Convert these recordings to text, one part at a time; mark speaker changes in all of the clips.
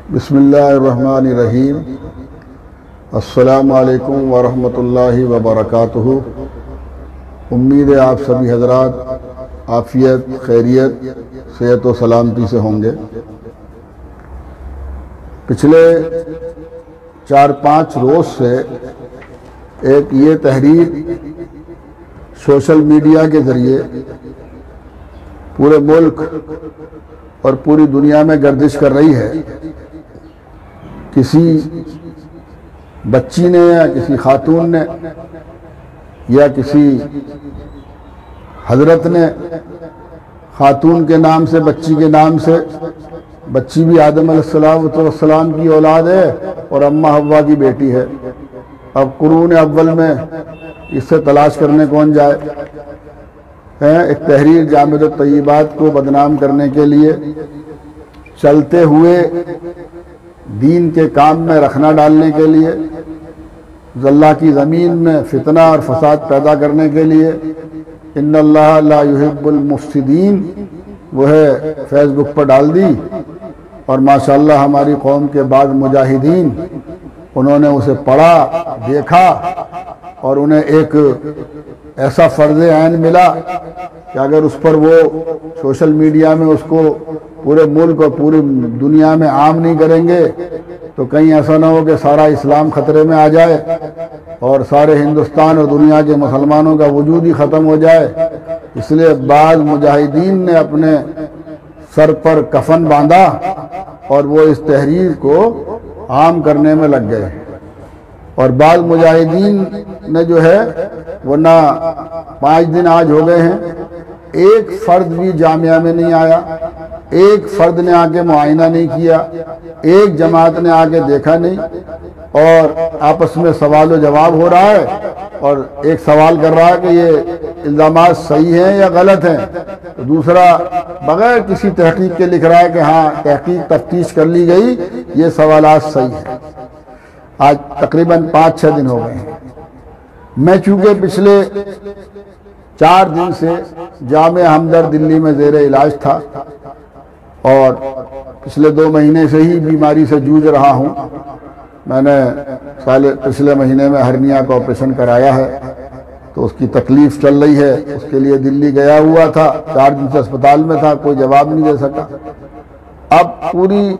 Speaker 1: بسم اللہ الرحمن الرحیم۔ السلام علیکم ورحمۃ اللہ وبرکاتہ۔ امید ہے آپ سبھی حضرات عافیت، خیریت، صحت و سلامتی سے ہوں گے۔ پچھلے 4-5 روز سے ایک یہ تحریر سوشل میڈیا کے ذریعے پورے ملک اور پوری دنیا میں گردش کر رہی ہے۔ کسی بچی نے یا کسی خاتون نے یا کسی حضرت نے خاتون کے نام سے، بچی کے نام سے، بچی بھی آدم علیہ السلام کی اولاد ہے اور اماں حوا کی بیٹی ہے۔ اب قرون اول میں اس سے تلاش کرنے کون جائے؟ ایک تحریر جامع الطیبات کو بدنام کرنے کے لیے، چلتے ہوئے دین کے کام میں رکھنا ڈالنے کے لیے، اللہ کی زمین میں فتنہ اور فساد پیدا کرنے کے لیے، ان اللہ لا یحب المفسدین، وہ ہے فیس بک پر ڈال دی، اور ماشاءاللہ ہماری قوم کے بعض مجاہدین انہوں نے اسے پڑھا، دیکھا، اور انہیں ایک ایسا فرض عین ملا کہ اگر اس پر وہ سوشل میڈیا میں اس کو پورے ملک اور پوری دنیا میں عام نہیں کریں گے تو کہیں ایسا نہ ہو کہ سارا اسلام خطرے میں آ جائے اور سارے ہندوستان اور دنیا کے مسلمانوں کا وجود ہی ختم ہو جائے۔ اس لیے بعض مجاہدین نے اپنے سر پر کفن باندھا اور وہ اس تحریر کو عام کرنے میں لگ گئے، اور بعض مجاہدین نے جو ہے وہ نہ 5 دن آج ہو گئے ہیں، ایک فرد بھی جامعہ میں نہیں آیا، ایک فرد نے آ کے معائنہ نہیں کیا، ایک جماعت نے آ کے دیکھا نہیں، اور آپس میں سوال و جواب ہو رہا ہے، اور ایک سوال کر رہا ہے کہ یہ الزامات صحیح ہیں یا غلط ہیں، تو دوسرا بغیر کسی تحقیق کے لکھ رہا ہے کہ ہاں تحقیق تفتیش کر لی گئی، یہ سوالات صحیح ہیں۔ آج تقریباً 5-6 دن ہو گئے ہیں۔ میں چونکہ پچھلے 4 دن سے جامعہ ہمدرد دلی میں زیر علاج تھا اور پچھلے 2 مہینے سے ہی بیماری سے جوجھ رہا ہوں۔ میں نے پچھلے مہینے میں ہرنیا کا آپریشن کرایا ہے، تو اس کی تکلیف چل رہی ہے، اس کے لیے دلی گیا ہوا تھا، 4 دن سے اسپتال میں تھا، کوئی جواب نہیں دے سکا۔ اب پوری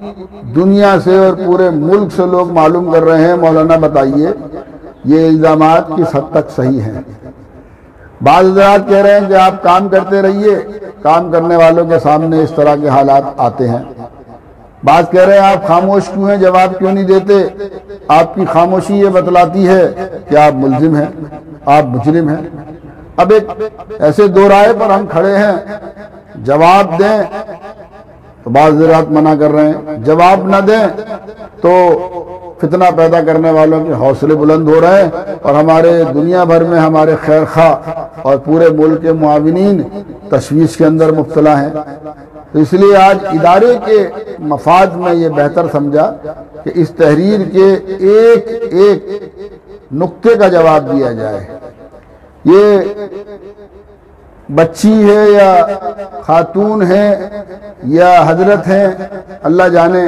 Speaker 1: دنیا سے اور پورے ملک سے لوگ معلوم کر رہے ہیں، مولانا بتائیے یہ الزامات کس حد تک صحیح ہیں۔ بعض حضرات کہہ رہے ہیں کہ آپ کام کرتے رہیے، کام کرنے والوں کے سامنے اس طرح کے حالات آتے ہیں۔ بعض کہہ رہے ہیں آپ خاموش کیوں ہیں، جواب کیوں نہیں دیتے؟ آپ کی خاموشی یہ بتلاتی ہے کہ آپ ملزم ہیں، آپ مجرم ہیں۔ اب ایک ایسے دو رائے پر ہم کھڑے ہیں، جواب دیں تو بعض حضرات منع کر رہے ہیں، جواب نہ دیں تو فتنہ پیدا کرنے والوں کے حوصلے بلند ہو رہے ہیں، اور ہمارے دنیا بھر میں ہمارے خیر خواہ اور پورے ملک کے معاونین تشویش کے اندر مبتلا ہیں۔ تو اس لیے آج ادارے کے مفاد میں یہ بہتر سمجھا کہ اس تحریر کے ایک ایک نقطے کا جواب دیا جائے۔ یہ بچی ہے یا خاتون ہے یا حضرت ہیں، اللہ جانے،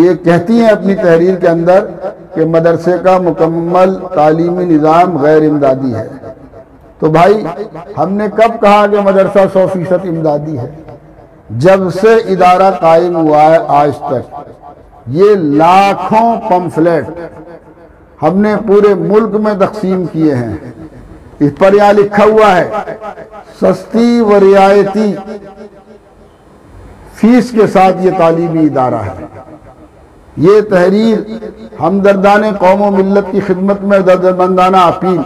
Speaker 1: یہ کہتی ہیں اپنی تحریر کے اندر کہ مدرسے کا مکمل تعلیمی نظام غیر امدادی ہے۔ تو بھائی ہم نے کب کہا کہ مدرسہ 100% امدادی ہے؟ جب سے ادارہ قائم ہوا ہے آج تک یہ لاکھوں پمفلیٹ ہم نے پورے ملک میں تقسیم کیے ہیں۔ اس پر یہاں لکھا ہوا ہے سستی و رعایتی فیس کے ساتھ یہ تعلیمی ادارہ ہے۔ یہ تحریر ہمدردان قوم و ملت کی خدمت میں دردمندانہ اپیل،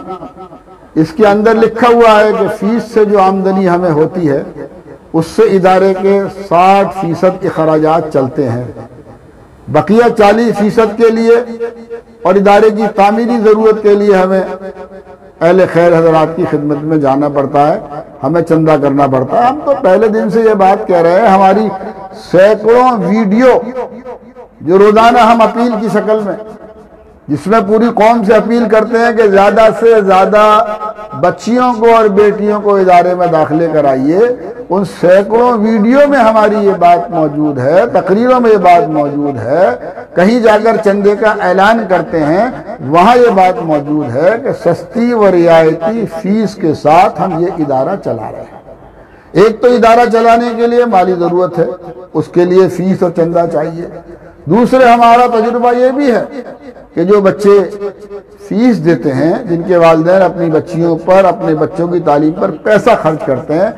Speaker 1: اس کے اندر لکھا ہوا ہے کہ فیس سے جو آمدنی ہمیں ہوتی ہے اس سے ادارے کے 60% اخراجات چلتے ہیں، بقیہ 40% کے لیے اور ادارے کی تعمیری ضرورت کے لیے ہمیں اہل خیر حضرات کی خدمت میں جانا پڑتا ہے، ہمیں چندہ کرنا پڑتا ہے۔ ہم تو پہلے دن سے یہ بات کہہ رہے ہیں، ہماری سینکڑوں ویڈیو جو روزانہ ہم اپیل کی شکل میں جس میں پوری قوم سے اپیل کرتے ہیں کہ زیادہ سے زیادہ بچیوں کو اور بیٹیوں کو ادارے میں داخلے کرائیے۔ ان سینکڑوں ویڈیو میں ہماری یہ بات موجود ہے، تقریروں میں یہ بات موجود ہے، کہیں جا کر چندے کا اعلان کرتے ہیں وہاں یہ بات موجود ہے کہ سستی و رعایتی فیس کے ساتھ ہم یہ ادارہ چلا رہے ہیں۔ ایک تو ادارہ چلانے کے لیے مالی ضرورت ہے، اس کے لیے فیس اور چندہ چاہیے۔ دوسرے ہمارا تجربہ یہ بھی ہے کہ جو بچے فیس دیتے ہیں، جن کے والدین اپنی بچیوں پر، اپنے بچوں کی تعلیم پر پیسہ خرچ کرتے ہیں،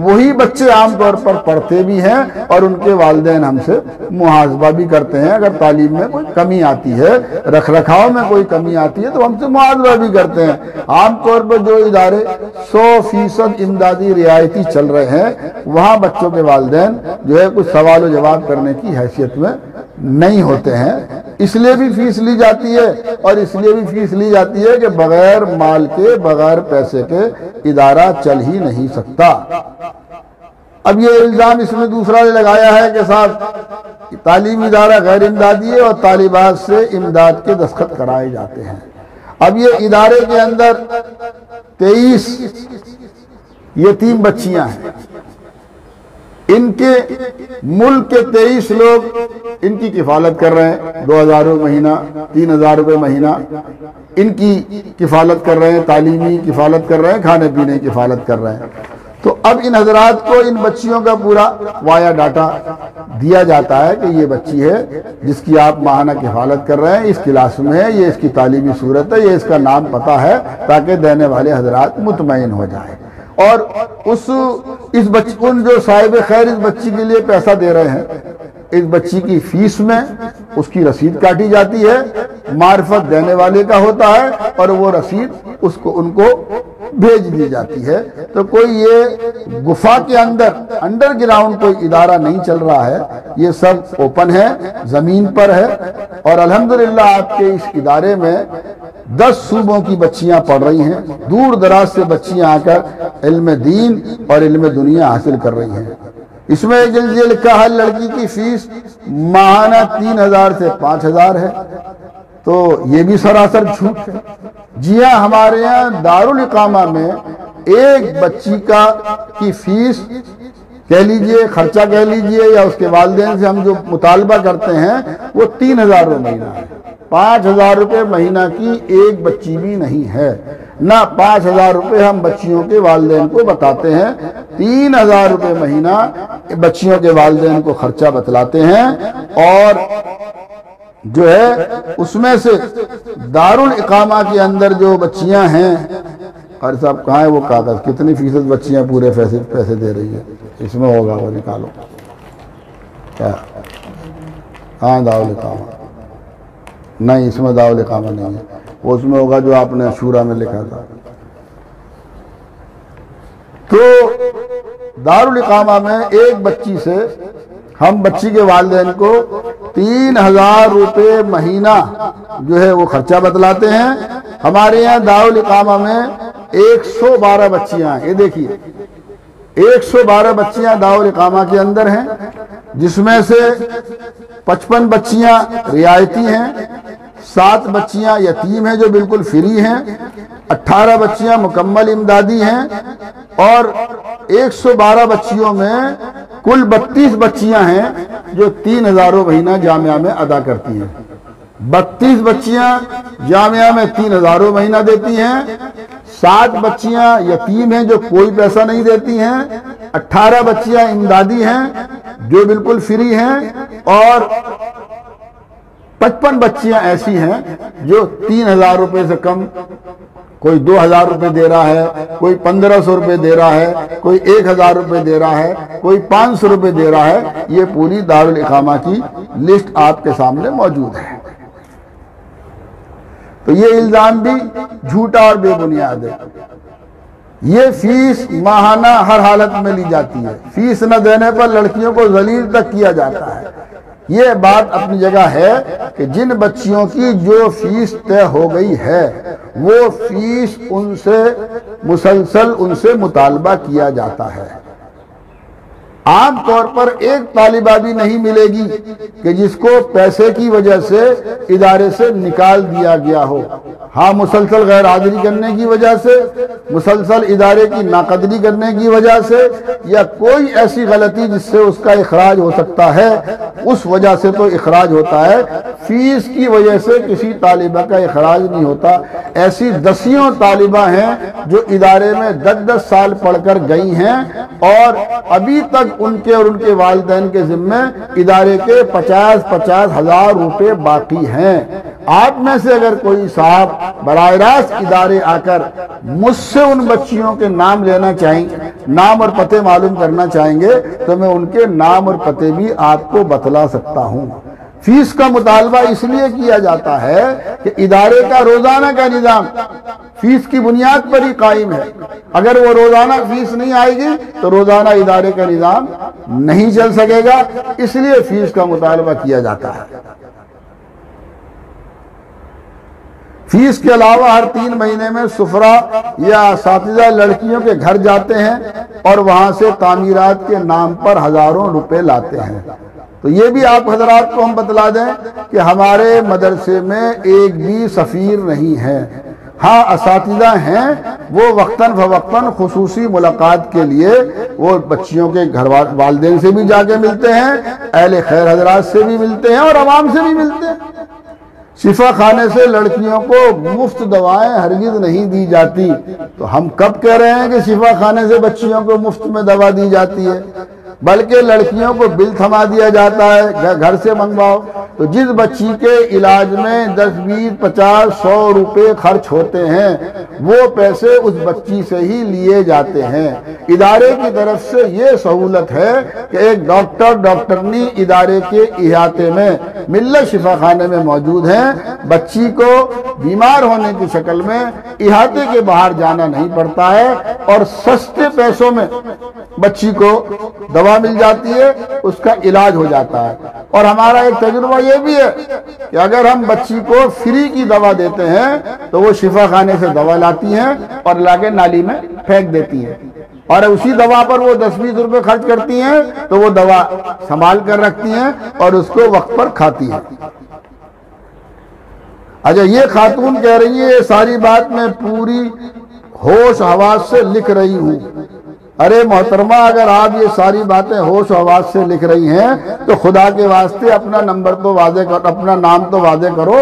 Speaker 1: وہی بچے عام طور پر پڑھتے بھی ہیں اور ان کے والدین ہم سے محاسبہ بھی کرتے ہیں۔ اگر تعلیم میں کوئی کمی آتی ہے، رکھ رکھاؤ میں کوئی کمی آتی ہے تو ہم سے محاسبہ بھی کرتے ہیں۔ عام طور پر جو ادارے 100% امدادی رعایتی چل رہے ہیں وہاں بچوں کے والدین جو ہے کچھ سوال و جواب کرنے کی حیثیت میں نہیں ہوتے ہیں، اس لیے بھی فیس لی جاتی ہے، اور اس لیے بھی فیس لی جاتی ہے کہ بغیر مال کے، بغیر پیسے کے ادارہ چل ہی نہیں سکتا۔ اب یہ الزام اس میں دوسرا لگایا ہے کہ صاحب تعلیمی ادارہ غیر امدادی ہے اور طالبات سے امداد کے دستخط کرائے جاتے ہیں۔ اب یہ ادارے کے اندر 23 یتیم بچیاں ہیں، ان کے ملک کے 23 لوگ ان کی کفالت کر رہے ہیں، 2000 روپے مہینہ، 3000 روپے مہینہ ان کی کفالت کر رہے ہیں، تعلیمی کفالت کر رہے ہیں، کھانے پینے کی کفالت کر رہے ہیں۔ تو اب ان حضرات کو ان بچیوں کا پورا وایا ڈاٹا دیا جاتا ہے کہ یہ بچی ہے جس کی آپ ماہانہ کفالت کر رہے ہیں، اس کلاس میں ہے، یہ اس کی تعلیمی صورت ہے، یہ اس کا نام پتہ ہے، تاکہ دینے والے حضرات مطمئن ہو جائیں۔ اور ان جو صاحب خیر اس بچی کے لیے پیسہ دے رہے ہیں، اس بچی کی فیس میں اس کی رسید کاٹی جاتی ہے، معرفت دینے والے کا ہوتا ہے اور وہ رسید ان کو بھیج دی جاتی ہے۔ تو کوئی یہ گفا کے انڈر گراؤنڈ کوئی ادارہ نہیں چل رہا ہے، یہ سب اوپن ہے، زمین پر ہے، اور الحمدللہ آپ کے اس ادارے میں 10 صوبوں کی بچیاں پڑھ رہی ہیں، دور دراز سے بچیاں آ کر علم دین اور علم دنیا حاصل کر رہی ہیں۔ اس میں ایک جلدی لکھا ہے لڑکی کی فیس ماہانہ 3000 سے 5000 ہے، تو یہ بھی سراسر جھوٹ ہے۔ جی ہاں، ہمارے یہاں دارالاقامہ میں ایک بچی کی فیس کہہ لیجئے، خرچہ کہہ لیجئے، یا اس کے والدین سے ہم جو مطالبہ کرتے ہیں وہ 3000 روپے مہینہ ہے۔ 5000 روپے مہینہ کی ایک بچی بھی نہیں ہے، نہ 5000 روپے ہم بچیوں کے والدین کو بتاتے ہیں، 3000 روپے مہینہ بچیوں کے والدین کو خرچہ بتلاتے ہیں۔ اور جو ہے اس میں سے دارالاقامہ کے اندر جو بچیاں ہیں، قاری صاحب کہاں ہے وہ کاغذ، کتنی فیصد بچیاں پورے پیسے دے رہی ہیں؟ اس میں ہوگا، وہ نکالو کیا؟ ہاں دارالاقامہ نہیں، اس میں دارالاقامہ نہیں ہے، وہ اس میں ہوگا جو آپ نے شورا میں لکھا تھا۔ تو دارالاقامہ میں ایک بچی سے ہم بچی کے والدین کو 3000 روپے مہینہ جو ہے وہ خرچہ بتلاتے ہیں۔ ہمارے یہاں دارالاقامہ میں 112 بچیاں ہیں، یہ دیکھیے 112 بچیاں دارالاقامہ کے اندر ہیں، جس میں سے 55 بچیاں رعایتی ہیں، 7 بچیاں یتیم ہیں جو بالکل فری ہیں، 18 بچیاں مکمل امدادی ہیں، اور 112 بچیوں میں کل 32 بچیاں ہیں جو 3000 مہینہ جامعہ میں ادا کرتی ہیں۔ 32 بچیاں جامعہ میں 3000 مہینہ دیتی ہیں، 7 بچیاں یتیم ہیں جو کوئی پیسہ نہیں دیتی ہیں، 18 بچیاں امدادی ہیں جو بالکل فری ہیں، اور 55 بچیاں ایسی ہیں جو 3000 روپے سے کم، کوئی 2000 روپے دے رہا ہے، کوئی 1500 روپے دے رہا ہے، کوئی 1000 روپے دے رہا ہے، کوئی 500 روپے دے رہا ہے۔ یہ پوری دارالاقامہ کی لسٹ آپ کے سامنے موجود ہے۔ تو یہ الزام بھی جھوٹا اور بے بنیاد ہے۔ یہ فیس ماہانہ ہر حالت میں لی جاتی ہے، فیس نہ دینے پر لڑکیوں کو ذلیل تک کیا جاتا ہے۔ یہ بات اپنی جگہ ہے کہ جن بچیوں کی جو فیس طے ہو گئی ہے وہ فیس ان سے مسلسل ان سے مطالبہ کیا جاتا ہے۔ عام طور پر ایک طالبہ بھی نہیں ملے گی کہ جس کو پیسے کی وجہ سے ادارے سے نکال دیا گیا ہو۔ ہاں، مسلسل غیر حاضری کرنے کی وجہ سے، مسلسل ادارے کی ناقدری کرنے کی وجہ سے، یا کوئی ایسی غلطی جس سے اس کا اخراج ہو سکتا ہے، اس وجہ سے تو اخراج ہوتا ہے۔ فیس کی وجہ سے کسی طالبہ کا اخراج نہیں ہوتا۔ ایسی دسیوں طالبہ ہیں جو ادارے میں 10 سال پڑھ کر گئی ہیں اور ابھی تک ان کے اور ان کے والدین کے ذمے ادارے کے 50 ہزار روپے باقی ہیں۔ آپ میں سے اگر کوئی صاحب براہ راست ادارے آ کر مجھ سے ان بچیوں کے نام لینا چاہیں، نام اور پتے معلوم کرنا چاہیں گے، تو میں ان کے نام اور پتے بھی آپ کو بتلا سکتا ہوں۔ فیس کا مطالبہ اس لیے کیا جاتا ہے کہ ادارے کا روزانہ کا نظام فیس کی بنیاد پر ہی قائم ہے۔ اگر وہ روزانہ فیس نہیں آئے گی تو روزانہ ادارے کا نظام نہیں چل سکے گا، اس لیے فیس کا مطالبہ کیا جاتا ہے۔ فیس کے علاوہ ہر 3 مہینے میں سفرا یا اساتذہ لڑکیوں کے گھر جاتے ہیں اور وہاں سے تعمیرات کے نام پر ہزاروں روپے لاتے ہیں۔ تو یہ بھی آپ حضرات کو ہم بتلا دیں کہ ہمارے مدرسے میں ایک بھی سفیر نہیں ہے۔ ہاں، اساتذہ ہیں، وہ وقتاً فوقتاً خصوصی ملاقات کے لیے وہ بچیوں کے گھر والدین سے بھی جا کے ملتے ہیں، اہل خیر حضرات سے بھی ملتے ہیں اور عوام سے بھی ملتے ہیں۔ شفا خانے سے لڑکیوں کو مفت دوائیں ہرگز نہیں دی جاتی، تو ہم کب کہہ رہے ہیں کہ شفا خانے سے بچیوں کو مفت میں دوا دی جاتی ہے؟ بلکہ لڑکیوں کو بل تھما دیا جاتا ہے، گھر سے منگواؤ۔ تو جس بچی کے علاج میں 10 20 50 100 روپے خرچ ہوتے ہیں، وہ پیسے اس بچی سے ہی لیے جاتے ہیں۔ ادارے کی طرف سے یہ سہولت ہے کہ ایک ڈاکٹرنی ادارے کے احاطے میں ملت شفا خانے میں موجود ہیں۔ بچی کو بیمار ہونے کی شکل میں احاطے کے باہر جانا نہیں پڑتا ہے اور سستے پیسوں میں بچی کو دوا مل جاتی ہے، اس کا علاج ہو جاتا ہے۔ اور ہمارا ایک تجربہ یہ بھی ہے کہ اگر ہم بچی کو فری کی دوا دیتے ہیں تو وہ شفا خانے سے دوا لاتی ہیں اور لا کے نالی میں پھینک دیتی ہیں، اور اسی دوا پر وہ 10 20 روپے خرچ کرتی ہیں تو وہ دوا سنبھال کر رکھتی ہیں اور اس کو وقت پر کھاتی ہیں۔ اچھا، یہ خاتون کہہ رہی ہے یہ ساری بات میں پوری ہوش حواس سے لکھ رہی ہوں۔ ارے محترمہ، اگر آپ یہ ساری باتیں ہوش و حواس سے لکھ رہی ہیں تو خدا کے واسطے اپنا نمبر تو واضح کرو، اپنا نام تو واضح کرو،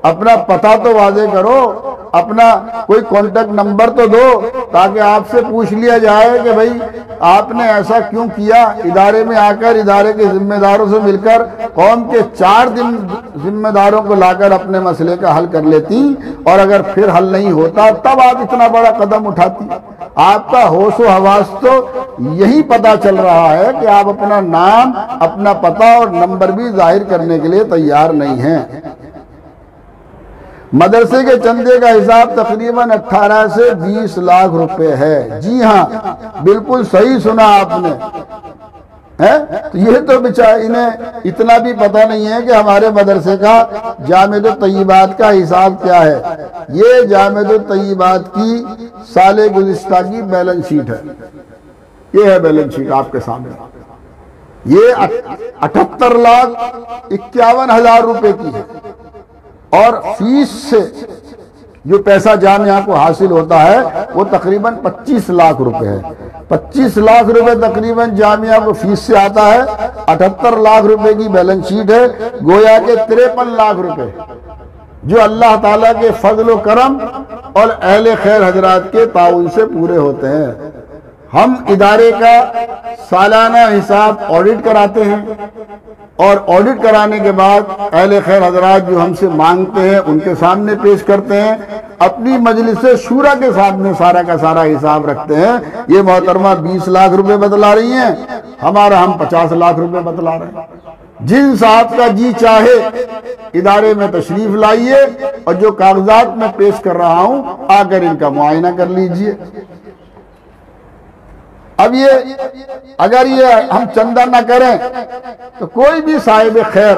Speaker 1: اپنا پتہ تو واضح کرو، اپنا کوئی کانٹیکٹ نمبر تو دو تاکہ آپ سے پوچھ لیا جائے کہ بھئی آپ نے ایسا کیوں کیا۔ ادارے میں آ کر ادارے کے ذمہ داروں سے مل کر قوم کے 4 دن ذمہ داروں کو لا کر اپنے مسئلے کا حل کر لیتی، اور اگر پھر حل نہیں ہوتا تب آپ اتنا بڑا قدم اٹھاتی۔ آپ کا ہوش و حواس تو یہی پتا چل رہا ہے کہ آپ اپنا نام، اپنا پتہ اور نمبر بھی ظاہر کرنے کے لیے تیار نہیں ہیں۔ مدرسے کے چندے کا حساب تقریباً 18 سے 20 لاکھ روپے ہے۔ جی ہاں، بالکل صحیح سنا آپ نے۔ تو یہ تو بیچارے انہیں اتنا بھی پتہ نہیں ہے کہ ہمارے مدرسے کا جامع الطیبات کا حساب کیا ہے۔ یہ جامع الطیبات کی سال گزشتہ کی بیلنس شیٹ ہے، یہ ہے بیلنس شیٹ آپ کے سامنے۔ یہ 78,51,000 روپے کی ہے، اور فیس سے جو پیسہ جامعہ کو حاصل ہوتا ہے وہ تقریباً 25 لاکھ روپے ہے۔ 25 لاکھ روپے تقریباً جامعہ کو فیس سے آتا ہے، 78 لاکھ روپے کی بیلنس شیٹ ہے، گویا کہ 53 لاکھ روپے جو اللہ تعالیٰ کے فضل و کرم اور اہل خیر حضرات کے تعاون سے پورے ہوتے ہیں۔ ہم ادارے کا سالانہ حساب آڈٹ کراتے ہیں، اور آڈٹ کرانے کے بعد اہل خیر حضرات جو ہم سے مانگتے ہیں ان کے سامنے پیش کرتے ہیں، اپنی مجلس شورا کے سامنے سارا کا سارا حساب رکھتے ہیں۔ یہ محترمہ 20 لاکھ روپے بتلا رہی ہیں، ہم 50 لاکھ روپے بتلا رہے ہیں۔ جن صاحب کا جی چاہے ادارے میں تشریف لائیے، اور جو کاغذات میں پیش کر رہا ہوں آ کر ان کا معائنہ کر لیجئے۔ اب اگر یہ ہم چندہ نہ کریں تو کوئی بھی صاحب خیر،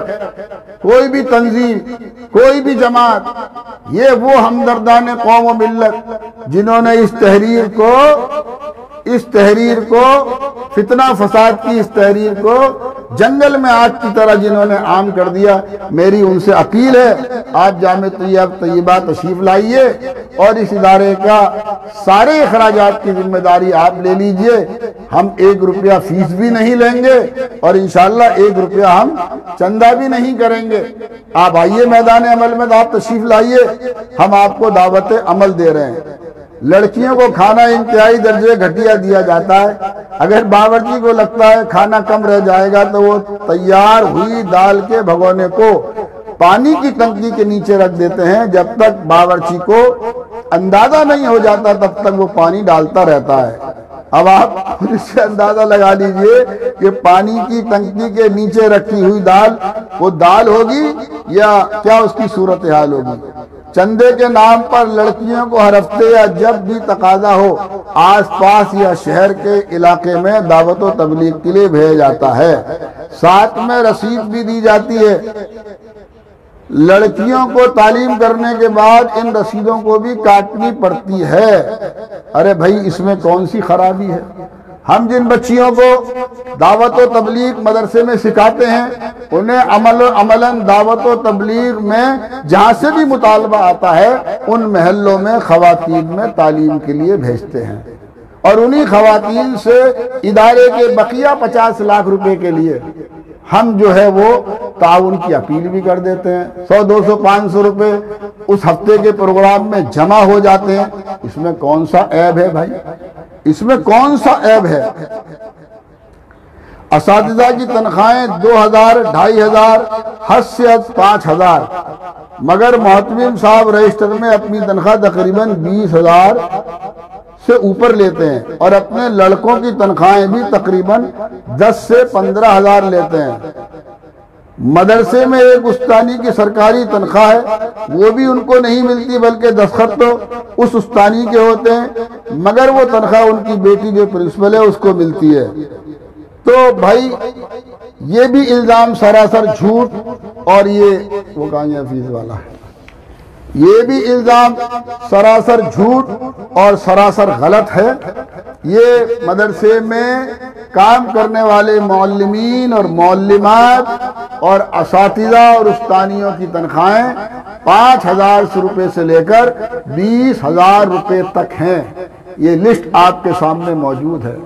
Speaker 1: کوئی بھی تنظیم، کوئی بھی جماعت، یہ وہ ہمدردان قوم و ملت جنہوں نے اس تحریر کو اس تحریر کو، فتنہ فساد کی اس تحریر کو جنگل میں آگ کی طرح جنہوں نے عام کر دیا، میری ان سے اپیل ہے آپ جامع طیبہ تشریف لائیے اور اس ادارے کا سارے اخراجات کی ذمہ داری آپ لے لیجئے. ہم 1 روپیہ فیس بھی نہیں لیں گے اور انشاءاللہ 1 روپیہ ہم چندہ بھی نہیں کریں گے. آپ آئیے میدان عمل میں، آپ تشریف لائیے، ہم آپ کو دعوت عمل دے رہے ہیں. لڑکیوں کو کھانا انتہائی درجے گھٹیا دیا جاتا ہے. اگر باورچی کو لگتا ہے کھانا کم رہ جائے گا تو وہ تیار ہوئی دال کے بھگونے کو پانی کی ٹنکی کے نیچے رکھ دیتے ہیں. جب تک باورچی کو اندازہ نہیں ہو جاتا تب تک وہ پانی ڈالتا رہتا ہے. اب آپ خود اس سے اندازہ لگا لیجئے کہ پانی کی ٹنکی کے نیچے رکھی ہوئی دال وہ دال ہوگی یا کیا اس کی صورتحال ہوگی. چندے کے نام پر لڑکیوں کو ہر ہفتے یا جب بھی تقاضا ہو آس پاس یا شہر کے علاقے میں دعوت و تبلیغ کے لیے بھیجا جاتا ہے. ساتھ میں رسید بھی دی جاتی ہے. لڑکیوں کو تعلیم کرنے کے بعد ان رسیدوں کو بھی کاٹنی پڑتی ہے. ارے بھائی اس میں کون سی خرابی ہے؟ ہم جن بچیوں کو دعوت و تبلیغ مدرسے میں سکھاتے ہیں انہیں عملاً دعوت و تبلیغ میں جہاں سے بھی مطالبہ آتا ہے ان محلوں میں خواتین میں تعلیم کے لیے بھیجتے ہیں اور انہی خواتین سے ادارے کے بقیہ 50 لاکھ روپے کے لیے ہم جو ہے وہ تعاون کی اپیل بھی کر دیتے ہیں. 100 200 500 روپے اس ہفتے کے پروگرام میں جمع ہو جاتے ہیں. اس میں کون سا عیب ہے بھائی؟ اس میں کون سا عیب ہے؟ اساتذہ کی تنخواہیں 2000 2500 حد سے حد 5000 مگر محتمم صاحب رجسٹر میں اپنی تنخواہ تقریباً 20000 سے اوپر لیتے ہیں اور اپنے لڑکوں کی تنخواہیں بھی تقریباً 10 سے 15000 لیتے ہیں. مدرسے میں ایک استانی کی سرکاری تنخواہ ہے وہ بھی ان کو نہیں ملتی بلکہ دستخط تو اس استانی کے ہوتے ہیں مگر وہ تنخواہ ان کی بیٹی جو پرنسپل ہے اس کو ملتی ہے. تو بھائی یہ بھی الزام سراسر جھوٹ اور یہ وہ کہاں فیس والا ہے، یہ بھی الزام سراسر جھوٹ اور سراسر غلط ہے. یہ مدرسے میں کام کرنے والے معلمین اور معلمات اور اساتذہ اور استانیوں کی تنخواہیں 5000 روپے سے لے کر 20000 روپے تک ہیں. یہ لسٹ آپ کے سامنے موجود ہے.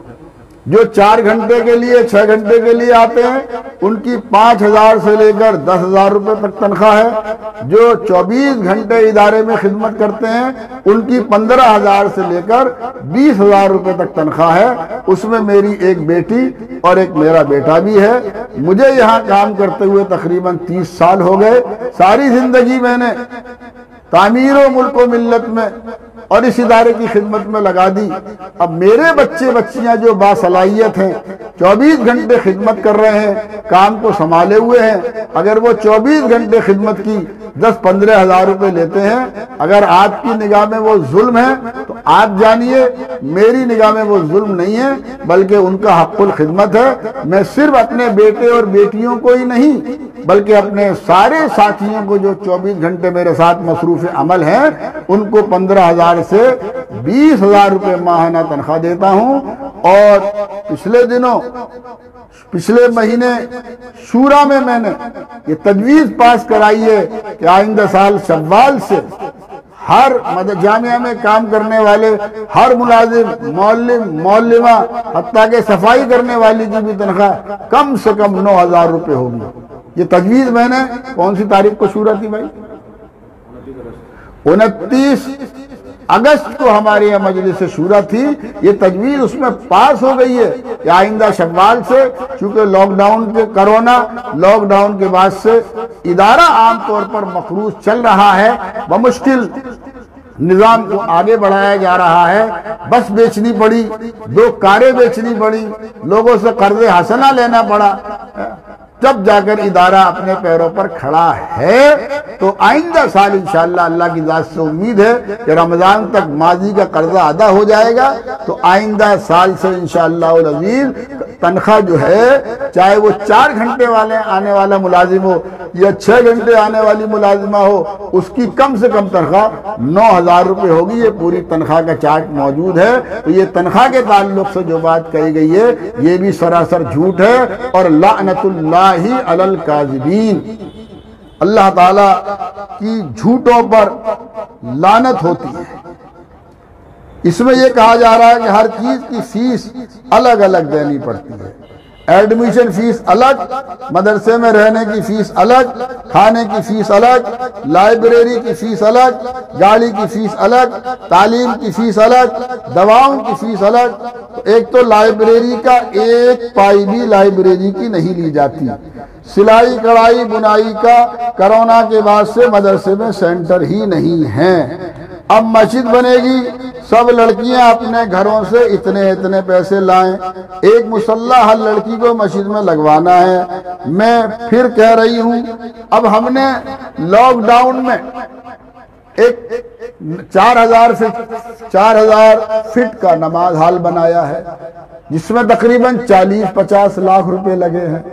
Speaker 1: جو 4 گھنٹے کے لیے 6 گھنٹے کے لیے آتے ہیں ان کی 5000 سے لے کر 10000 روپے تک تنخواہ ہے. جو 24 گھنٹے ادارے میں خدمت کرتے ہیں ان کی 15000 سے لے کر 20000 روپے تک تنخواہ ہے. اس میں میری ایک بیٹی اور ایک میرا بیٹا بھی ہے. مجھے یہاں کام کرتے ہوئے تقریباً 30 سال ہو گئے. ساری زندگی میں نے تعمیر و ملک و ملت میں اور اس ادارے کی خدمت میں لگا دی. اب میرے بچے بچیاں جو باصلاحیت ہیں 24 گھنٹے خدمت کر رہے ہیں کام کو سنبھالے ہوئے ہیں اگر وہ 24 گھنٹے خدمت کی 10-15 ہزار روپے لیتے ہیں اگر آپ کی نگاہ میں وہ ظلم ہے تو آپ جانیے میری نگاہ میں وہ ظلم نہیں ہے بلکہ ان کا حق الخدمت ہے. میں صرف اپنے بیٹے اور بیٹیوں کو ہی نہیں بلکہ اپنے سارے ساتھیوں کو جو 24 گھنٹے میرے ساتھ مصروف عمل ہیں ان کو 15000 سے 20000 روپے ماہانہ تنخواہ دیتا ہوں. اور پچھلے مہینے شورا میں نے یہ تجویز پاس کرائی ہے کہ آئندہ سال شوال سے ہر جامعہ میں کام کرنے والے ہر ملازم معلم معلمہ حتیٰ کہ صفائی کرنے والی کی بھی تنخواہ کم سے کم 9000 روپے ہوگی. یہ تجویز میں نے کون سی تاریخ کو شورا تھی بھائی؟ 29 اگست کو ہمارے یہاں مجلس شورا تھی. یہ تجویز اس میں پاس ہو گئی ہے کہ آئندہ شوال سے چونکہ لاک ڈاؤن کے کرونا لاک ڈاؤن کے بعد سے ادارہ عام طور پر مقروض چل رہا ہے. بمشکل نظام کو آگے بڑھایا جا رہا ہے. بس بیچنی پڑی 2 کاریں بیچنی پڑی لوگوں سے قرض حسنہ لینا پڑا. تب جا کر ادارہ اپنے پیروں پر کھڑا ہے۔ تو آئندہ سال انشاءاللہ اللہ کی ذات سے امید ہے کہ رمضان تک ماضی کا قرضہ ادا ہو جائے گا، تو آئندہ سال سے انشاءاللہ العزیز تنخواہ جو ہے، چاہے وہ 4 گھنٹے والے آنے والا ملازم ہو یا 6 گھنٹے آنے والی ملازمہ ہو، اس کی کم سے کم تنخواہ 9,000 روپے ہوگی۔ یہ پوری تنخواہ کا چارٹ موجود ہے۔ تو یہ تنخواہ کے تعلق سے جو بات کہی گئی ہے یہ بھی سراسر جھوٹ ہے، اور لعنت اللہ علی الکاذبین، اللہ تعالیٰ کی جھوٹوں پر لعنت ہوتی ہے۔ اس میں یہ کہا جا رہا ہے کہ ہر چیز کی فیس الگ الگ دینی پڑتی ہے۔ ایڈمیشن فیس الگ، مدرسے میں رہنے کی فیس الگ، کھانے کی فیس الگ، لائبریری کی فیس الگ، گاڑی کی فیس الگ، تعلیم کی فیس الگ، دواؤں کی فیس الگ۔ ایک تو لائبریری کا 1 پائی بھی لائبریری کی نہیں لی جاتی۔ سلائی کڑھائی بنائی کا کرونا کے بعد سے مدرسے میں سینٹر ہی نہیں ہیں۔ اب مسجد بنے گی، سب لڑکیاں اپنے گھروں سے اتنے پیسے لائیں، ایک مصلح ہر لڑکی کو مسجد میں لگوانا ہے۔ میں پھر کہہ رہی ہوں، اب ہم نے لاک ڈاؤن میں ایک 4,000 فٹ کا نماز ہال بنایا ہے، جس میں تقریباً 40-50 لاکھ روپے لگے ہیں۔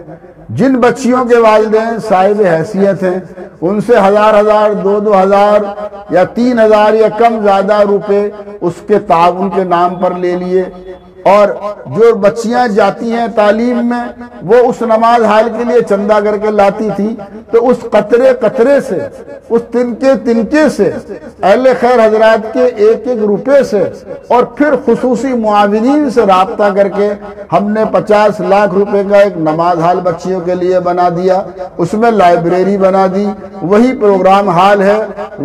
Speaker 1: جن بچیوں کے والدین صاحب حیثیت ہیں ان سے 1,000 2,000 یا 3,000 یا کم زیادہ روپے اس کے تعاون کے نام پر لے لیے، اور جو بچیاں جاتی ہیں تعلیم میں وہ اس نماز ہال کے لیے چندہ کر کے لاتی تھی، تو اس قطرے سے، اس تنکے سے، اہل خیر حضرات کے 1 روپے سے، اور پھر خصوصی معاونین سے رابطہ کر کے ہم نے 50 لاکھ روپے کا ایک نماز ہال بچیوں کے لیے بنا دیا۔ اس میں لائبریری بنا دی، وہی پروگرام ہال ہے،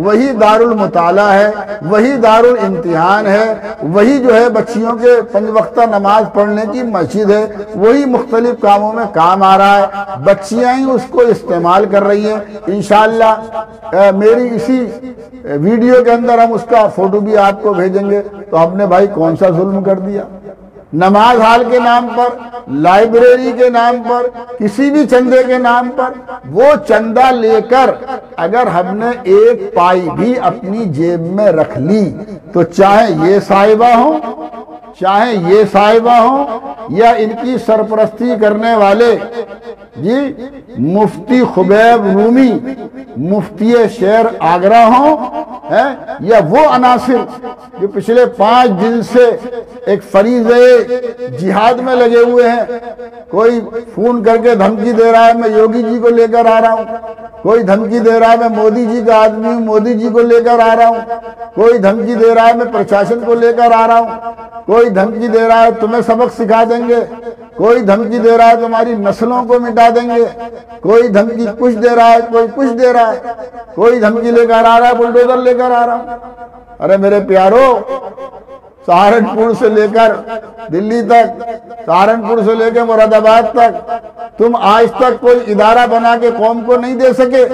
Speaker 1: وہی دارالمطالعہ ہے، وہی دارالامتحان ہے، وہی جو ہے بچیوں کے 5 وقتہ نماز پڑھنے کی مسجد ہے، وہی مختلف کاموں میں کام آ رہا ہے۔ بچیاں ہی اس کو استعمال کر رہی ہیں۔ انشاءاللہ میری اسی ویڈیو کے اندر ہم اس کا فوٹو بھی آپ کو بھیجیں گے۔ تو ہم نے بھائی کون سا ظلم کر دیا؟ نماز ہال کے نام پر، لائبریری کے نام پر، کسی بھی چندے کے نام پر، وہ چندہ لے کر اگر ہم نے 1 پائی بھی اپنی جیب میں رکھ لی، تو چاہے یہ صاحبہ ہوں یا ان کی سرپرستی کرنے والے مفتی خبیب رومی، مفتی شہر آگرہ ہوں، یا وہ عناصر جو پچھلے 5 دن سے ایک فریضہ جہاد میں لگے ہوئے ہیں۔ کوئی فون کر کے دھمکی دے رہا ہے میں یوگی جی کو لے کر آ رہا ہوں، کوئی دھمکی دے رہا ہے میں مودی جی کا آدمی ہوں، مودی جی کو لے کر آ رہا ہوں، کوئی دھمکی دے رہا ہے میں پرشاسن کو لے کر آ رہا ہوں، کوئی دھمکی دے رہا ہے تمہیں سبق سکھا دیں گے، کوئی دھمکی دے رہا ہے تمہاری نسلوں کو مٹا دیں گے، کوئی دھمکی کچھ دے رہا ہے، کوئی کچھ دے رہا ہے، کوئی دھمکی لے کر آ رہا ہے بلڈوزر لے کر آ رہا ہوں۔ ارے میرے پیارو، سہارنپور سے لے کر دلی تک، سہارنپور سے لے کے مراد آباد تک تم آج تک کوئی ادارہ بنا کے قوم کو نہیں دے سکے۔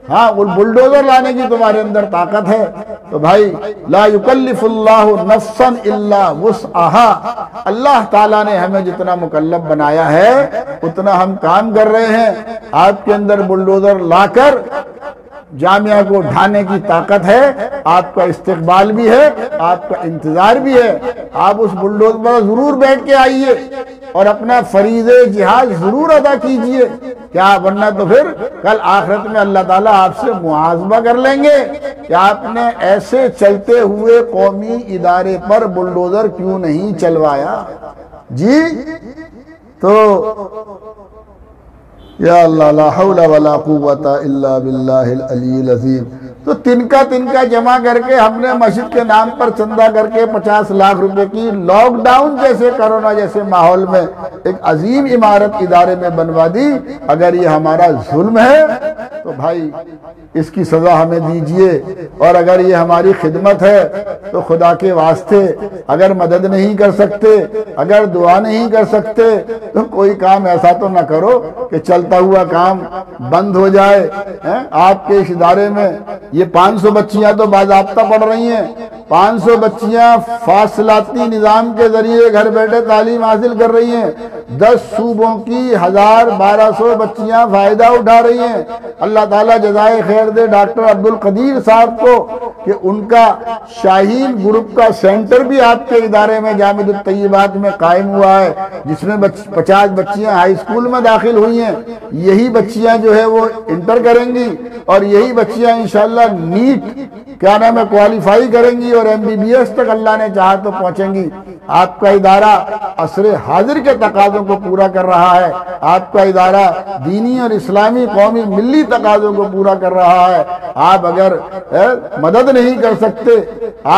Speaker 1: ہاں بلڈوزر لانے کی تمہارے اندر طاقت ہے۔ تو بھائی لا یکلف اللہ نفسا الا وسعها، اللہ تعالیٰ نے ہمیں جتنا مکلف بنایا ہے اتنا ہم کام کر رہے ہیں۔ آپ کے اندر بلڈوزر لا کر جامعہ کو ڈھانے کی طاقت ہے، آپ کا استقبال بھی ہے، آپ کا انتظار بھی ہے۔ آپ اس بلڈوزر پر ضرور بیٹھ کے آئیے اور اپنا فریضہ جہاد ضرور ادا کیجئے، کیا ورنہ تو پھر کل آخرت میں اللہ تعالیٰ آپ سے محاسبہ کر لیں گے کہ آپ نے ایسے چلتے ہوئے قومی ادارے پر بلڈوزر کیوں نہیں چلوایا جی۔ تو یا اللہ لا حول ولا قوت الا باللہ العلی العظیم۔ تو تنکا جمع کر کے ہم نے مسجد کے نام پر چندہ کر کے 50 لاکھ روپے کی لاک ڈاؤن جیسے کرونا جیسے ماحول میں ایک عظیم عمارت ادارے میں بنوا دی۔ اگر یہ ہمارا ظلم ہے تو بھائی اس کی سزا ہمیں دیجئے، اور اگر یہ ہماری خدمت ہے تو خدا کے واسطے اگر مدد نہیں کر سکتے، اگر دعا نہیں کر سکتے، تو کوئی کام ایسا تو نہ کرو کہ چلتا ہوا کام بند ہو جائے۔ آپ کے اس ادارے میں یہ 500 بچیاں تو باضابطہ پڑھ رہی ہیں، 500 بچیاں فاصلاتی نظام کے ذریعے گھر بیٹھے تعلیم حاصل کر رہی ہیں، 10 صوبوں کی 1200 بچیاں فائدہ اٹھا رہی ہیں۔ اللہ تعالیٰ جزائے خیر دے ڈاکٹر عبدالقدیر صاحب کو کہ ان کا شاہین گروپ کا سینٹر بھی آپ کے ادارے میں جامع الطیبات میں قائم ہوا ہے، جس میں 50 بچیاں ہائی اسکول میں داخل ہوئی ہیں۔ یہی بچیاں جو ہے وہ انٹر کریں گی اور یہی بچیاں انشاءاللہ نیٹ کیا نام ہے کوالیفائی کریں گی اور MBBS تک اللہ نے چاہا تو پہنچیں گی۔ آپ کا ادارہ عصر حاضر کے تقاضوں کو پورا کر رہا ہے، آپ کا ادارہ دینی اور اسلامی قومی ملی تقاضوں کو پورا کر رہا ہے۔ آپ اگر مدد نہیں کر سکتے،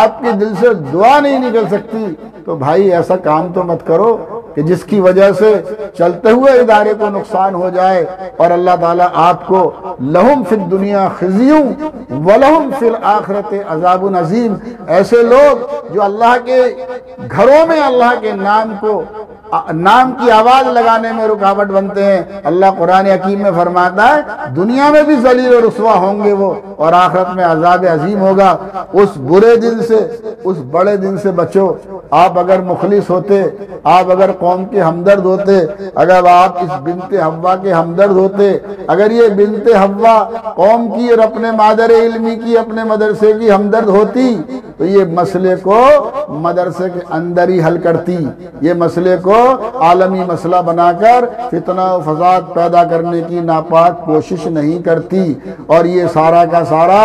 Speaker 1: آپ کے دل سے دعا نہیں نکل سکتی، تو بھائی ایسا کام تو مت کرو کہ جس کی وجہ سے چلتے ہوئے ادارے کو نقصان ہو جائے اور اللہ تعالیٰ آپ کو لہم فی الدنیا خزیوں ولہم فی الآخرت عذاب عظیم، ایسے لوگ جو اللہ کے گھروں میں اللہ کے نام کی آواز لگانے میں رکاوٹ بنتے ہیں، اللہ قرآن حکیم میں فرماتا ہے دنیا میں بھی ذلیل و رسوا ہوں گے وہ، اور آخرت میں عذاب عظیم ہوگا۔ اس برے دن سے، اس بڑے دن سے بچو۔ آپ اگر مخلص ہوتے، آپ اگر قوم کے ہمدرد ہوتے، اگر آپ اس بنت حوا کے ہمدرد ہوتے، اگر یہ بنت حوا قوم کی اور اپنے مادر علمی کی، اپنے مدرسے کی ہمدرد ہوتی، تو یہ مسئلے کو مدرسے کے اندر ہی حل کرتی، یہ مسئلے کو عالمی مسئلہ بنا کر فتنہ و فساد پیدا کرنے کی ناپاک کوشش نہیں کرتی۔ اور یہ سارا کا سارا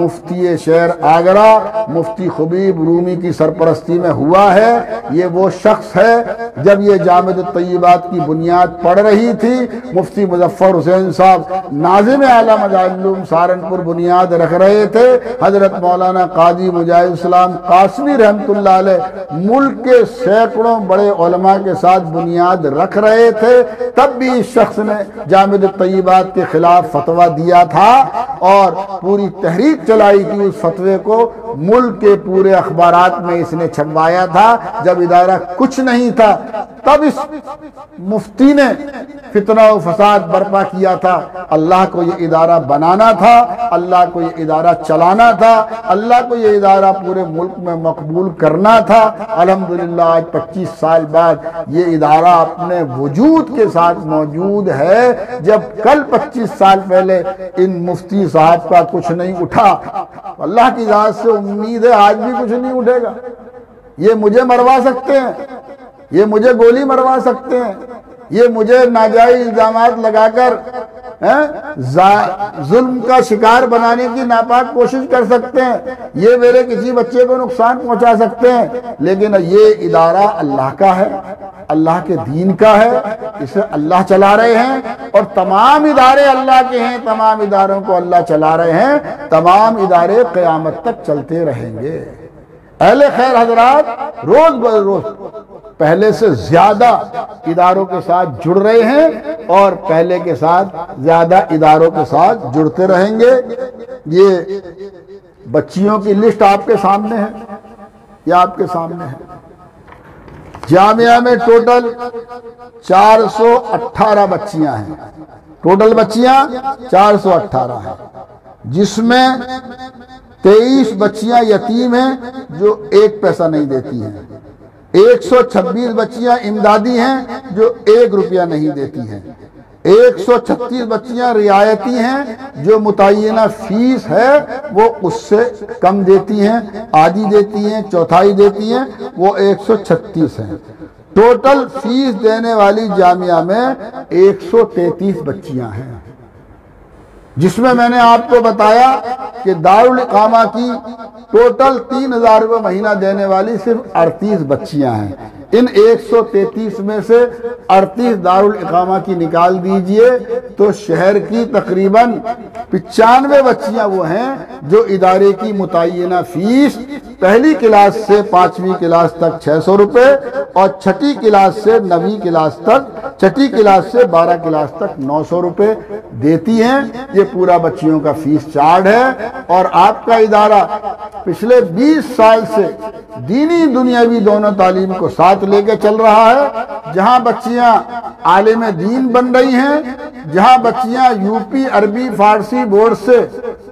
Speaker 1: مفتی شہر آگرہ مفتی خبیب رومی کی سرپرستی میں ہوا ہے۔ یہ وہ شخص ہے جب یہ جامع الطیبات کی بنیاد پڑ رہی تھی، مفتی مظفر حسین صاحب ناظم اعلیٰ مظاہر العلوم سہارنپور بنیاد رکھ رہے تھے، حضرت مولانا قاضی مجاہد الاسلام قاسمی رحمت اللہ علیہ ملک کے سینکڑوں بڑے علماء کے ساتھ بنیاد رکھ رہے تھے، تب بھی اس شخص نے جامع الطیبات کے خلاف فتویٰ دیا تھا اور پوری تحریک چلائی تھی۔ اس فتوے کو ملک کے پورے اخبارات میں اس نے چھپوایا تھا، جب ادارہ کچھ نہیں تھا تب اس مفتی نے فتنہ و فساد برپا کیا تھا۔ اللہ کو یہ ادارہ بنانا تھا، اللہ کو یہ ادارہ چلانا تھا، اللہ کو یہ ادارہ پورے ملک میں مقبول کرنا تھا۔ الحمدللہ آج 25 سال بعد یہ ادارہ اپنے وجود کے ساتھ موجود ہے، جب کل 25 سال پہلے ان مفتی صاحب کا کچھ نہیں اٹھا۔ اللہ کی ذات سے امید ہے آج بھی کچھ نہیں اٹھے گا۔ یہ مجھے مروا سکتے ہیں، یہ مجھے گولی مروا سکتے ہیں، یہ مجھے ناجائز الزامات لگا کر ظلم کا شکار بنانے کی ناپاک کوشش کر سکتے ہیں، یہ میرے کسی بچے کو نقصان پہنچا سکتے ہیں، لیکن یہ ادارہ اللہ کا ہے، اللہ کے دین کا ہے، اسے اللہ چلا رہے ہیں، اور تمام ادارے اللہ کے ہیں، تمام اداروں کو اللہ چلا رہے ہیں، تمام ادارے قیامت تک چلتے رہیں گے۔ اہل خیر حضرات روز بروز پہلے سے زیادہ اداروں کے ساتھ جڑ رہے ہیں اور پہلے کے ساتھ زیادہ اداروں کے ساتھ جڑتے رہیں گے۔ یہ بچیوں کی لسٹ آپ کے سامنے ہے، یہ آپ کے سامنے ہے۔ جامعہ میں ٹوٹل 418 بچیاں ہیں، ٹوٹل بچیاں 418 ہیں، جس میں 23 بچیاں یتیم ہیں جو 1 پیسہ نہیں دیتی ہیں، 126 بچیاں امدادی ہیں جو 1 روپیہ نہیں دیتی ہیں، 136 بچیاں رعایتی ہیں جو متعینہ فیس ہے وہ اس سے کم دیتی ہیں، آدھی دیتی ہیں، چوتھائی دیتی ہیں، وہ 136 ہیں۔ ٹوٹل فیس دینے والی جامعہ میں 133 بچیاں ہیں، جس میں نے آپ کو بتایا کہ دارالاقامہ کی ٹوٹل 3000 روپے مہینہ دینے والی صرف 38 بچیاں ہیں۔ ان 133 میں سے 38 دارالاقامہ کی نکال دیجئے تو شہر کی تقریباً 95 بچیاں وہ ہیں جو ادارے کی متعینہ فیس پہلی کلاس سے 5ویں کلاس تک 600 روپے اور چھٹی کلاس سے 9ویں کلاس تک، چھٹی کلاس سے 12 کلاس تک 900 روپے دیتی ہیں۔ یہ پورا بچیوں کا فیس چارج ہے، اور آپ کا ادارہ پچھلے 20 سال سے دینی دنیاوی دونوں تعلیم کو ساتھ لے کے چل رہا ہے۔ جہاں بچیاں عالم دین بن رہی ہیں، جہاں بچیاں یوپی عربی فارسی بورڈ سے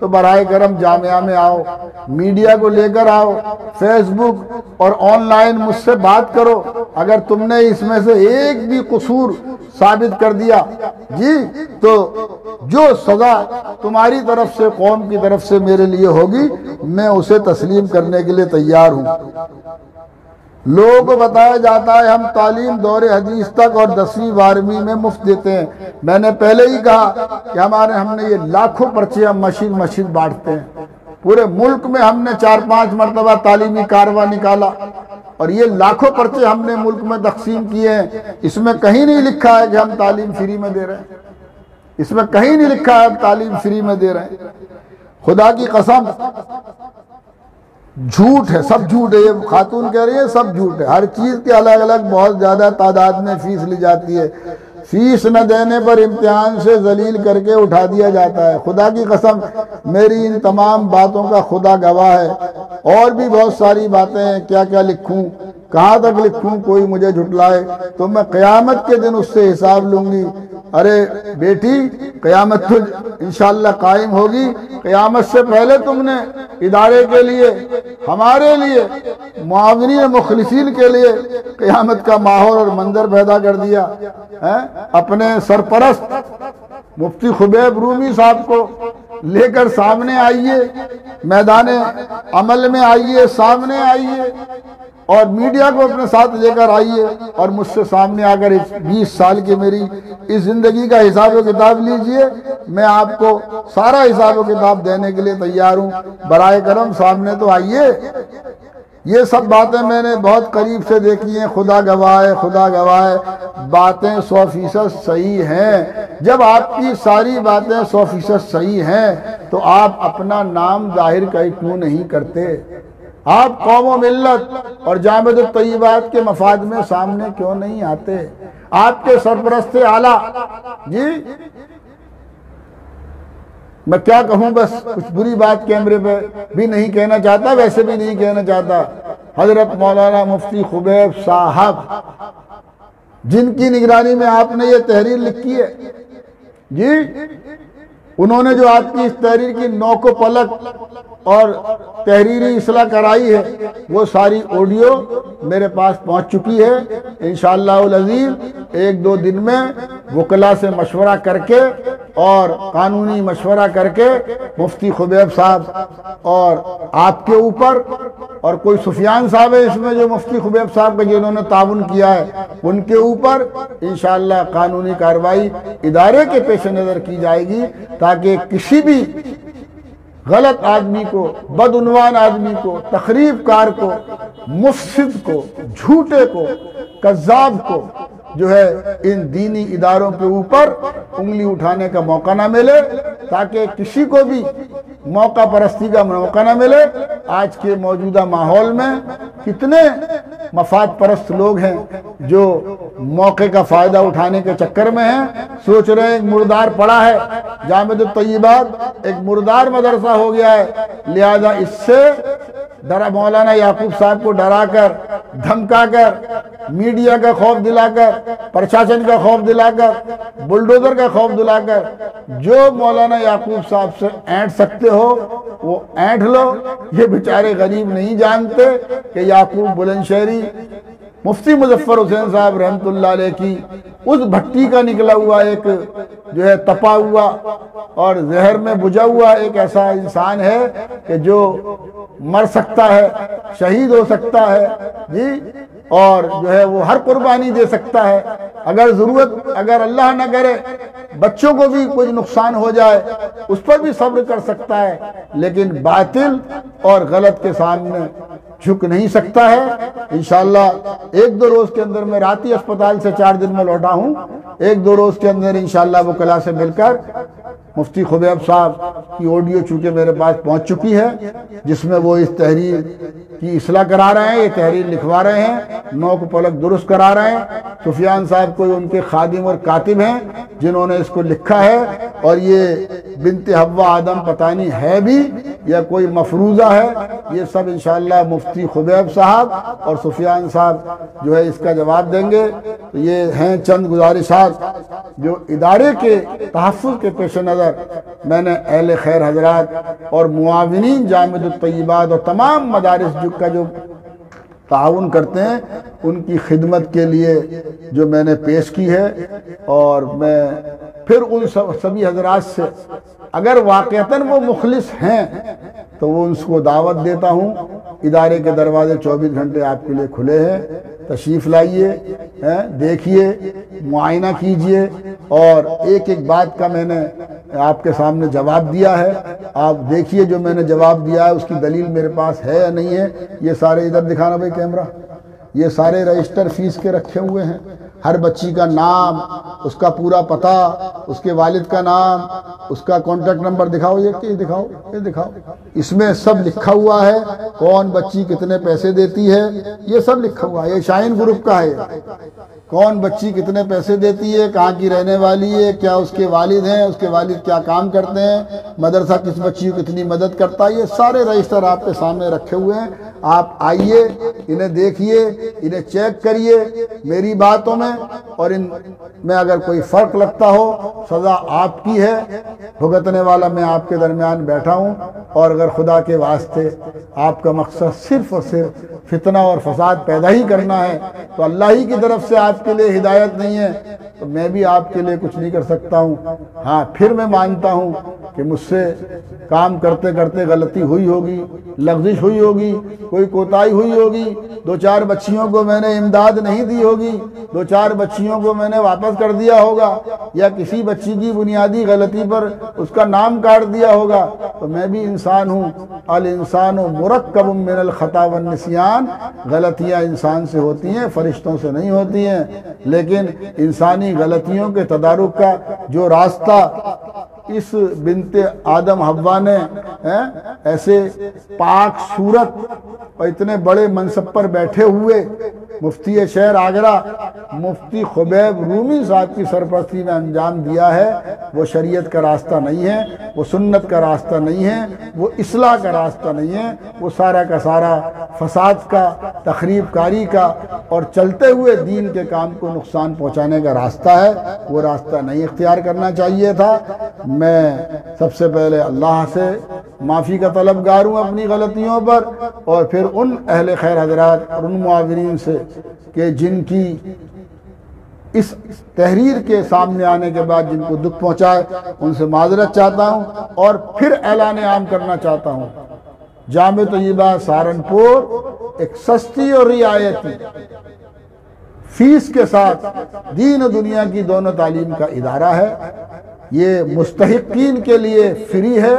Speaker 1: تو برائے کرم جامعہ میں آؤ، میڈیا کو لے کر آؤ، فیس بک اور آن لائن مجھ سے بات کرو۔ اگر تم نے اس میں سے ایک بھی قصور ثابت کر دیا جی تو جو سزا تمہاری طرف سے، قوم کی طرف سے میرے لیے ہوگی، میں اسے تسلیم کرنے کے لیے تیار ہوں۔ لوگوں کو بتایا جاتا ہے ہم تعلیم دور حدیث تک اور 10ویں 12ویں میں مفت دیتے ہیں۔ میں نے پہلے ہی کہا کہ ہم نے یہ لاکھوں پرچے ہم مسجد بانٹتے ہیں۔ پورے ملک میں ہم نے 4-5 مرتبہ تعلیمی کارروائی نکالا اور یہ لاکھوں پرچے ہم نے ملک میں تقسیم کیے ہیں۔ اس میں کہیں نہیں لکھا ہے کہ ہم تعلیم فری میں دے رہے ہیں، اس میں کہیں نہیں لکھا ہے ہم تعلیم فری میں دے رہے ہیں۔ خدا کی قسم جھوٹ ہے، سب جھوٹ ہے، یہ خاتون کہہ رہی ہے سب جھوٹ ہے۔ ہر چیز کے الگ الگ بہت زیادہ تعداد میں فیس لی جاتی ہے، فیس نہ دینے پر امتحان سے ذلیل کر کے اٹھا دیا جاتا ہے۔ خدا کی قسم میری ان تمام باتوں کا خدا گواہ ہے، اور بھی بہت ساری باتیں ہیں، کیا کیا لکھوں، کہاں تک لکھوں، کوئی مجھے جھٹلائے تو میں قیامت کے دن اس سے حساب لوں گی۔ ارے بیٹی، قیامت تو انشاءاللہ قائم ہوگی، قیامت سے پہلے تم نے ادارے کے لیے، ہمارے لیے، معاونین مخلصین کے لیے قیامت کا ماحول اور منظر پیدا کر دیا۔ اپنے سرپرست مفتی خبیب رومی صاحب کو لے کر سامنے آئیے، میدان عمل میں آئیے، سامنے آئیے، اور میڈیا کو اپنے ساتھ لے کر آئیے اور مجھ سے سامنے آ کر 20 سال کی میری اس زندگی کا حساب و کتاب لیجئے۔ میں آپ کو سارا حساب و کتاب دینے کے لیے تیار ہوں، برائے کرم سامنے تو آئیے۔ یہ سب باتیں میں نے بہت قریب سے دیکھی ہیں، خدا گواہ ہے، خدا گواہ ہے، باتیں 100% صحیح ہیں۔ جب آپ کی ساری باتیں 100% صحیح ہیں تو آپ اپنا نام ظاہر کیوں نہیں کرتے؟ آپ قوم و ملت اور جامع الطیبات کے مفاد میں سامنے کیوں نہیں آتے؟ آپ کے سرپرست اعلیٰ جی، میں کیا کہوں، بس کچھ بری بات کیمرے پہ بھی نہیں کہنا چاہتا، ویسے بھی نہیں کہنا چاہتا۔ حضرت مولانا مفتی خبیب صاحب جن کی نگرانی میں آپ نے یہ تحریر لکھی ہے جی، انہوں نے جو آپ کی اس تحریر کی نوک و پلک اور تحریری اصلاح کرائی ہے وہ ساری آڈیو میرے پاس پہنچ چکی ہے۔ انشاءاللہ العزیز 1-2 دن میں وکلا سے مشورہ کر کے اور قانونی مشورہ کر کے مفتی خبیب صاحب اور آپ کے اوپر، اور کوئی سفیان صاحب ہے اس میں جو مفتی خبیب صاحب کا جنہوں نے تعاون کیا ہے، ان کے اوپر انشاءاللہ قانونی کارروائی ادارے کے پیش نظر کی جائے گی، تاکہ کسی بھی غلط آدمی کو، بدعنوان آدمی کو، تخریب کار کو، مفسد کو، جھوٹے کو، کذاب کو جو ہے ان دینی اداروں کے اوپر انگلی اٹھانے کا موقع نہ ملے، تاکہ کسی کو بھی موقع پرستی کا موقع نہ ملے۔ آج کے موجودہ ماحول میں کتنے مفاد پرست لوگ ہیں جو موقع کا فائدہ اٹھانے کے چکر میں ہیں، سوچ رہے ہیں ایک مردار پڑا ہے، جامع الطیبات ایک مردار مدرسہ ہو گیا ہے، لہذا اس سے مولانا یعقوب صاحب کو ڈرا کر، دھمکا کر، میڈیا کا خوف دلا کر، پرشاسن کا خوف دلا کر، بلڈوزر کا خوف دلا کر جو مولانا یعقوب صاحب سے اینٹ سکتے ہو وہ اینٹ لو۔ یہ بیچارے غریب نہیں جانتے کہ یعقوب بلند شہری مفتی مظفر حسین صاحب رحمت اللہ علیہ کی اس بھٹی کا نکلا ہوا ایک جو ہے تپا ہوا اور زہر میں بجھا ہوا ایک ایسا انسان ہے کہ جو مر سکتا ہے، شہید ہو سکتا ہے جی، اور جو ہے وہ ہر قربانی دے سکتا ہے۔ اگر ضرورت، اگر اللہ نہ کرے بچوں کو بھی کوئی نقصان ہو جائے اس پر بھی صبر کر سکتا ہے، لیکن باطل اور غلط کے سامنے جھک نہیں سکتا ہے۔ انشاءاللہ 1-2 روز کے اندر، میں راتی اسپتال سے 4 دن میں لوٹا ہوں، 1-2 روز کے اندر انشاءاللہ وکلا سے مل کر مفتی خبیب صاحب کی آڈیو چونکہ میرے پاس پہنچ چکی ہے، جس میں وہ اس تحریر کی اصلاح کرا رہے ہیں، یہ تحریر لکھوا رہے ہیں، نوک پلک درست کرا رہے ہیں۔ سفیان صاحب کوئی ان کے خادم اور کاتب ہیں جنہوں نے اس کو لکھا ہے، اور یہ بنت حوا آدم پتہ نہیں ہے بھی یا کوئی مفروضہ ہے، یہ سب انشاءاللہ مفتی خبیب صاحب اور سفیان صاحب جو ہے اس کا جواب دیں گے۔ یہ ہیں چند گزارشات جو ادارے کے تحفظ کے پیش نظر قدر میں نے اہل خیر حضرات اور معاونین جامعۃ الطیبات اور تمام مدارس کا جو تعاون کرتے ہیں ان کی خدمت کے لیے جو میں نے پیش کی ہے، اور میں پھر ان سبھی حضرات سے اگر واقعتاً وہ مخلص ہیں تو وہ ان کو دعوت دیتا ہوں۔ ادارے کے دروازے 24 گھنٹے آپ کے لیے کھلے ہیں، تشریف لائیے، دیکھیے، معائنہ کیجئے، اور ایک ایک بات کا میں نے آپ کے سامنے جواب دیا ہے۔ آپ دیکھیے جو میں نے جواب دیا ہے اس کی دلیل میرے پاس ہے یا نہیں ہے۔ یہ سارے ادھر دکھانا بھائی کیمرہ، یہ سارے رجسٹر فیس کے رکھے ہوئے ہیں، ہر بچی کا نام، اس کا پورا پتہ، اس کے والد کا نام، اس کا کانٹیکٹ نمبر دکھاؤ، یہ دکھاؤ، یہ دکھاؤ، اس میں سب لکھا ہوا ہے، کون بچی کتنے پیسے دیتی ہے، یہ سب لکھا ہوا ہے۔ یہ شاہین گروپ کا ہے، کون بچی کتنے پیسے دیتی ہے، کہاں کی رہنے والی ہے، کیا اس کے والد ہیں، اس کے والد کیا کام کرتے ہیں، مدرسہ کس بچی کو کتنی مدد کرتا ہے، یہ سارے رجسٹر آپ کے سامنے رکھے ہوئے ہیں۔ آپ آئیے، انہیں دیکھیے، انہیں چیک کریے میری باتوں میں، اور ان میں اگر کوئی فرق لگتا ہو سزا آپ کی ہے، بھگتنے والا میں آپ کے درمیان بیٹھا ہوں۔ اور اگر خدا کے واسطے آپ کا مقصد صرف اور صرف فتنہ اور فساد پیدا ہی کرنا ہے تو اللہ ہی کی طرف سے آپ کے لیے ہدایت نہیں ہے، تو میں بھی آپ کے لیے کچھ نہیں کر سکتا ہوں۔ ہاں پھر میں مانتا ہوں کہ مجھ سے کام کرتے کرتے غلطی ہوئی ہوگی، لغزش ہوئی ہوگی، کوئی کوتاہی ہوئی ہوگی، دو چار بچیوں کو میں نے امداد نہیں دی ہوگی، دو چار بچیوں کو میں نے واپس کر دیا ہوگا، یا کسی بچی کی بنیادی غلطی پر اس کا نام کاٹ دیا ہوگا، تو میں بھی انسان ہوں۔ الانسان مرکب من الخطا والنسیان، غلطیاں انسان سے ہوتی ہیں، فرشتوں سے نہیں ہوتی ہیں، لیکن انسانی غلطیوں کے تدارک کا جو راستہ اس بنت آدم حوا نے ایسے پاک صورت اور اتنے بڑے منصب پر بیٹھے ہوئے مفتی شہر آگرہ مفتی خبیب رومی صاحب کی سرپرستی میں انجام دیا ہے، وہ شریعت کا راستہ نہیں ہے، وہ سنت کا راستہ نہیں ہے، وہ اصلاح کا راستہ نہیں ہے، وہ سارا کا سارا فساد کا، تخریب کاری کا اور چلتے ہوئے دین کے کام کو نقصان پہنچانے کا راستہ ہے۔ وہ راستہ نہیں اختیار کرنا چاہیے تھا۔ میں سب سے پہلے اللہ سے معافی کا طلبگار ہوں اپنی غلطیوں پر، اور پھر ان اہل خیر حضرات اور ان معاونین سے کہ جن کی اس تحریر کے سامنے آنے کے بعد جن کو دکھ پہنچائے، ان سے معذرت چاہتا ہوں، اور پھر اعلان عام کرنا چاہتا ہوں۔ جامع طیبہ سہارنپور ایک سستی اور رعایتی فیس کے ساتھ دین و دنیا کی دونوں تعلیم کا ادارہ ہے۔ یہ مستحقین کے لیے فری ہے،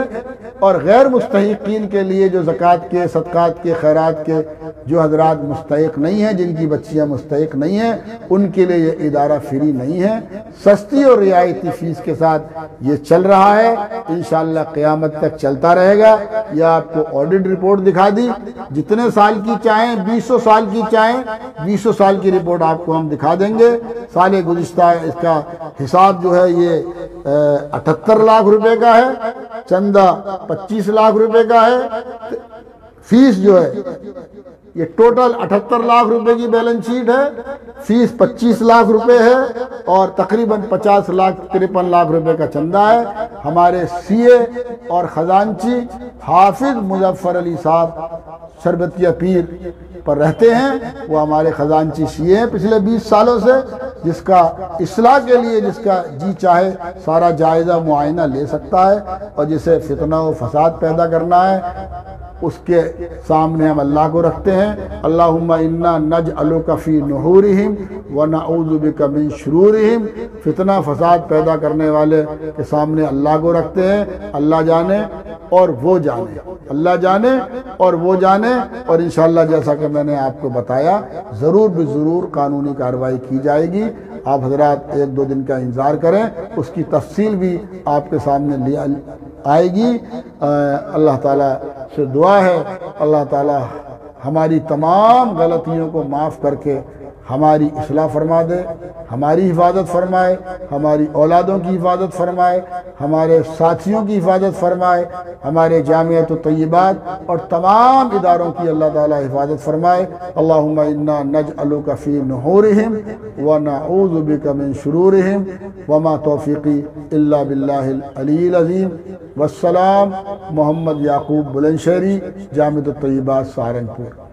Speaker 1: اور غیر مستحقین کے لیے جو زکوٰۃ کے، صدقات کے، خیرات کے جو حضرات مستحق نہیں ہیں، جن کی بچیاں مستحق نہیں ہیں، ان کے لیے یہ ادارہ فری نہیں ہے، سستی اور رعایتی فیس کے ساتھ یہ چل رہا ہے، انشاءاللہ قیامت تک چلتا رہے گا۔ یہ آپ کو آڈٹ رپورٹ دکھا دی، جتنے سال کی چاہیں، 200 سال کی چاہیں، 200 سال کی رپورٹ آپ کو ہم دکھا دیں گے۔ سال گزشتہ اس کا حساب جو ہے یہ 78 لاکھ روپے کا ہے، چندہ 25 لاکھ روپے کا ہے، فیس جو ہے یہ ٹوٹل 78 لاکھ روپے کی بیلنس شیٹ ہے، فیس 25 لاکھ روپے ہے، اور تقریباً 53 لاکھ روپے کا چندہ ہے۔ ہمارے سی اے اور خزانچی حافظ مظفر علی صاحب شربتیہ پیر پر رہتے ہیں، وہ ہمارے خزانچی سی اے ہیں پچھلے 20 سالوں سے، جس کا اصلاح کے لیے جس کا جی چاہے سارا جائزہ معائنہ لے سکتا ہے، اور جسے فتنہ و فساد پیدا کرنا ہے اس کے سامنے ہم اللہ کو رکھتے ہیں۔ اللہم انا نجعلک فی نحورہم ونعوذ بک من شرورہم، فتنہ فساد پیدا کرنے والے کے سامنے اللہ کو رکھتے ہیں۔ اللہ جانے اور وہ جانے، اللہ جانے اور وہ جانے، اور انشاءاللہ جیسا کہ میں نے آپ کو بتایا ضرور بضرور قانونی کارروائی کی جائے گی۔ آپ حضرات 1-2 دن کا انتظار کریں، اس کی تفصیل بھی آپ کے سامنے آئے گی۔ اللہ تعالیٰ سے دعا ہے اللہ تعالیٰ ہماری تمام غلطیوں کو معاف کر کے ہماری اصلاح فرما دے، ہماری حفاظت فرمائے، ہماری اولادوں کی حفاظت فرمائے، ہمارے ساتھیوں کی حفاظت فرمائے، ہمارے جامعۃ الطیبات اور تمام اداروں کی اللہ تعالی حفاظت فرمائے۔ اللہم انا نجعلک فی نحورہم ونعوذ بک من شرورہم وما توفیقی الا باللہ العلی العظیم۔ والسلام، محمد یعقوب بلند شہری، جامعۃ الطیبات سہارنپور۔